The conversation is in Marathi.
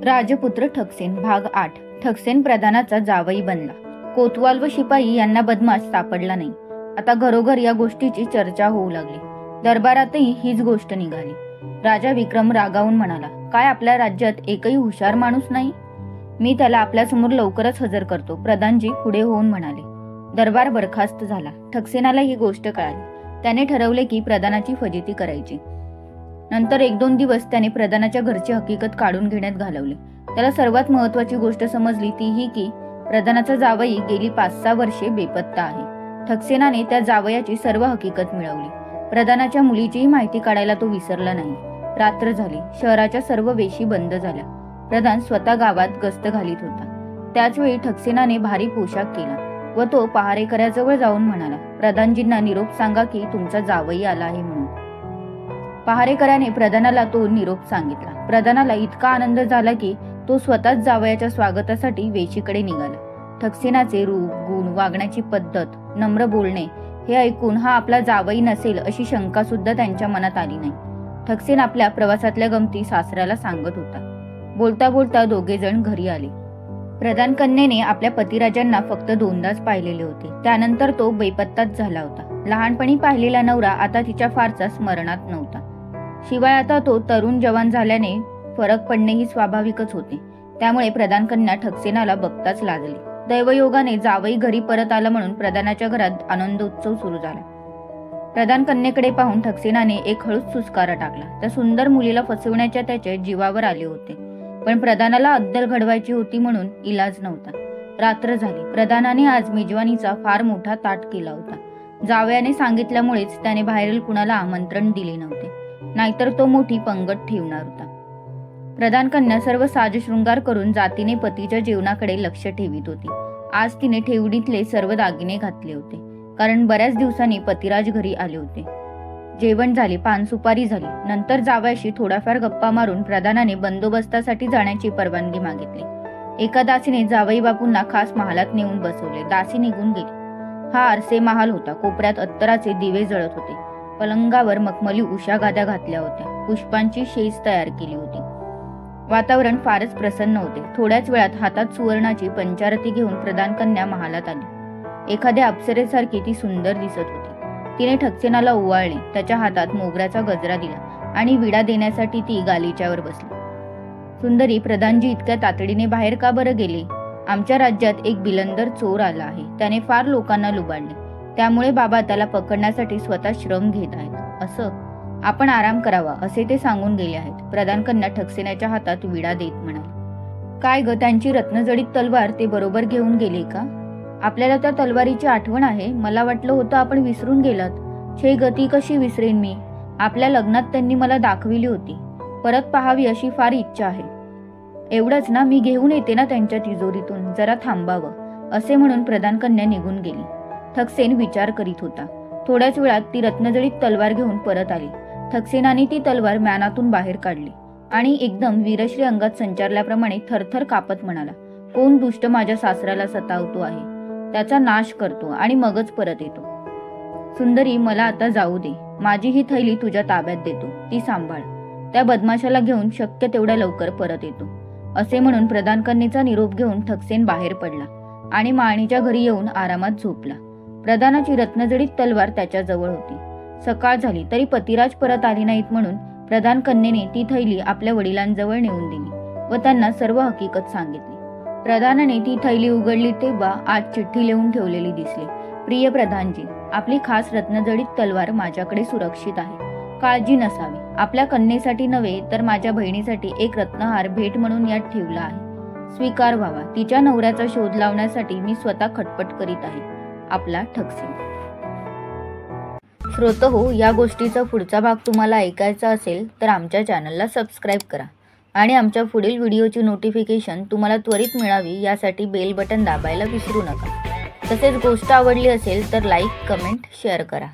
राजपुत्र ठकसेन भाग 8। ठकसेन प्रधानाचा जावई बनला। कोतवाल व शिपाई यांना बदमाश सापडला नाही। आता घरोघर या गोष्टीची चर्चा होऊ लागली। दरबारातही हीच गोष्ट निघाली। राजा विक्रम रागावून म्हणाला, काय आपल्या राज्यात एकही हुशार माणूस नाही? मी त्याला आपल्यासमोर लवकरच हजर करतो। प्रधानजी पुढे होऊन म्हणाले। दरबार बरखास्त झाला। ठकसेनाला ही गोष्ट कळाली। त्याने ठरवले की प्रधानाची फजिती करायची। नंतर 1-2 दिवस त्याने प्रधानाच्या घरची हकीकत काढून घेण्यात घालवले। त्याला सर्वात महत्त्वाची गोष्ट समजली ती ही की प्रधानाचा जावई गेली 5-6 वर्षे बेपत्ता आहे। ठकसेनाने त्या जावयाची सर्व हकीकत मिळवली। प्रधानाच्या मुलीचीही माहिती काढायला तो विसरला नाही। रात्र झाली। शहराच्या सर्व वेशी बंद झाल्या। प्रधान स्वतः गावात गस्त घालीत होता। त्याचवेळी ठकसेनाने भारी पोशाख केला व तो पहारेकऱ्याजवळ जाऊन म्हणाला, प्रधानजींना निरोप सांगा की तुमचा जावई आला आहे म्हणून। पहारेकऱ्याने प्रधानाला तो निरोप सांगितला। प्रधानाला इतका आनंद झाला की तो स्वतःच जावयाच्या स्वागतासाठी वेशीकडे निघाला। ठकसेनाचे रूप, गुण, वागण्याची पद्धत, नम्र बोलणे हे ऐकून हा आपला जावई नसेल अशी शंका सुद्धा त्यांच्या मनात आली नाही। ठकसेन आपल्या प्रवासातल्या गमती सासऱ्याला सांगत होता। बोलता बोलता दोघे जण घरी आले। प्रधान कन्येने आपल्या पतिराजांना फक्त 2दाच पाहिलेले होते। त्यानंतर तो बेपत्ताच झाला होता। लहानपणी पाहिलेला नवरा आता तिच्या फारसा स्मरणात नव्हता। शिवाय आता तो तरुण जवान झाल्याने फरक पडणेही स्वाभाविकच होते। त्यामुळे प्रधान कन्या ठकसेनाला बघताच लाजली। दैवयोगाने जावई घरी परत आला म्हणून प्रधानाच्या घरात आनंदोत्सव सुरू झाला। प्रधान कन्येकडे पाहून ठकसेनाने एक हळूच सुस्कारा टाकला। त्या सुंदर मुलीला फसवण्याच्या त्याच्या जीवावर आले होते, पण प्रधानाला अद्दल घडवायची होती म्हणून इलाज नव्हता। रात्र झाली। प्रधानाने आज मेजवानीचा फार मोठा ताट केला होता। जावयाने सांगितल्यामुळेच त्याने बाहेरील कुणाला आमंत्रण दिले नव्हते, नाहीतर तो मोठी पंगत ठेवणार होता। प्रधान कन्या सर्व साजशृंगार करून जातीने पतीच्या जेवणाकडे लक्ष ठेवीत होती। आज तिने ठेवणीतले सर्व दागिने घातले होते, कारण बऱ्याच दिवसांनी पतिराज घरी आले होते। जेवण झाले, पान सुपारी झाली। नंतर जावयाशी थोडाफार गप्पा मारून प्रधानाने बंदोबस्तासाठी जाण्याची परवानगी मागितली। एका दासीने जावई बापूंना खास महालात नेऊन बसवले। दासी निघून गेली। हा आरसे महाल होता। कोपऱ्यात अत्तराचे दिवे जळत होते। पलंगावर मखमली उषा गाद्या घातल्या होत्या। पुष्पांची शेज तयार केली होती। वातावरण फारच प्रसन्न होते। थोड्याच वेळात हातात सुवर्णाची पंचारती घेऊन प्रधान कन्या महालात आली। एखाद्या अप्सरेसारखी ती सुंदर दिसत होती। तिने ठकसेनाला ओवाळले, त्याच्या हातात मोगऱ्याचा गजरा दिला आणि विडा देण्यासाठी ती गालिच्यावर बसली। सुंदरी, प्रधानजी इतक्या तातडीने बाहेर का बरं गेले? आमच्या राज्यात एक बिलंदर चोर आला आहे। त्याने फार लोकांना लुबाडले, त्यामुळे बाबा त्याला पकडण्यासाठी स्वतः श्रम घेत आहेत। असं? आपण आराम करावा असे ते सांगून गेले आहेत। प्रधान कन्या ठकसेनाच्या हातात विडा देत म्हणाली, काय ग, त्यांची रत्नजडित तलवार ते बरोबर घेऊन गेले का? आपल्याला त्या तलवारीची आठवण आहे? मला वाटलं होतं आपण विसरून गेलात। छे गती कशी विसरेन मी? आपल्या लग्नात त्यांनी मला दाखविली होती। परत पाहावी अशी फार इच्छा आहे। एवढंच ना, मी घेऊन येते ना त्यांच्या तिजोरीतून, जरा थांबावं असे म्हणून प्रधान कन्या निघून गेली। ठकसेन विचार करीत होता। थोड्याच वेळात ती रत्नजडित तलवार घेऊन परत आली। ठकसेनाने ती तलवार म्यानातून बाहेर काढली आणि एकदम वीरश्री अंगात संचारल्याप्रमाणे थरथर कापत म्हणाला, कोण दुष्ट माझ्या सासऱ्याला सतावतो आहे? त्याचा नाश करतो आणि मगच परत येतो। सुंदरी, मला आता जाऊ दे। माझी ही थैली तुझ्या ताब्यात देतो, ती सांभाळ। त्या बदमाशाला घेऊन शक्य तेवढ्या लवकर परत येतो असे म्हणून प्रधान कन्येचा निरोप घेऊन ठकसेन बाहेर पडला आणि माळणीच्या घरी येऊन आरामात झोपला। प्रधानाची रत्नजडित तलवार त्याच्या जवळ होती। सकाळ झाली तरी पतिराज परत आले नाहीत म्हणून प्रधान कन्येने ती थैली आपल्या वडिलांजवळ नेऊन दिली व त्यांना सर्व हकीकत सांगितली। प्रधानाने ती थैली उघडली तेव्हा आत चिठ्ठी लिहून ठेवलेली दिसली, प्रिय प्रधानजी, आपली खास रत्नजडित तलवार माझ्याकडे सुरक्षित आहे। काळजी नसावी। आपल्या कन्येसाठी नव्हे तर माझ्या बहिणीसाठी एक रत्नहार भेट म्हणून यात ठेवला आहे। स्वीकार व्हावा। तिच्या नवऱ्याचा शोध लावण्यासाठी मी स्वतः खटपट करीत आहे। आपला ठकसेन। श्रोतहो, या गोष्टीचा पुढचा भाग तुम्हाला ऐकायचा असेल तर आमच्या चॅनलला सबस्क्राईब करा आणि आमच्या पुढील व्हिडिओची नोटिफिकेशन तुम्हाला त्वरित मिळावी यासाठी बेल बटन दाबायला विसरू नका। तसेच गोष्ट आवडली असेल तर लाईक, कमेंट, शेअर करा।